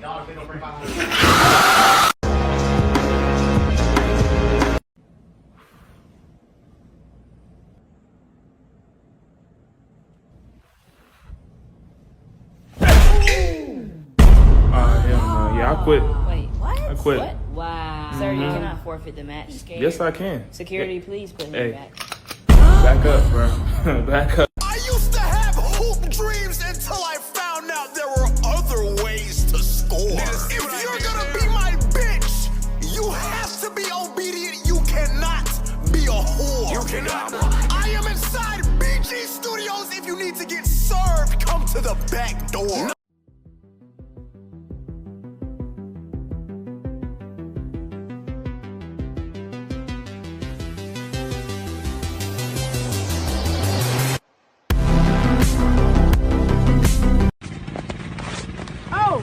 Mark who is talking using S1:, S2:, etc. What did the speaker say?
S1: Dog, they don't bring my
S2: Hell no. Yeah, I quit.
S3: Wait, what?
S2: I quit.
S3: What? Wow. Sir, you cannot forfeit the match. Scared.
S2: Yes, I can.
S3: Security, please put him
S2: Hey.
S3: back.
S2: Back up, bro. Back up.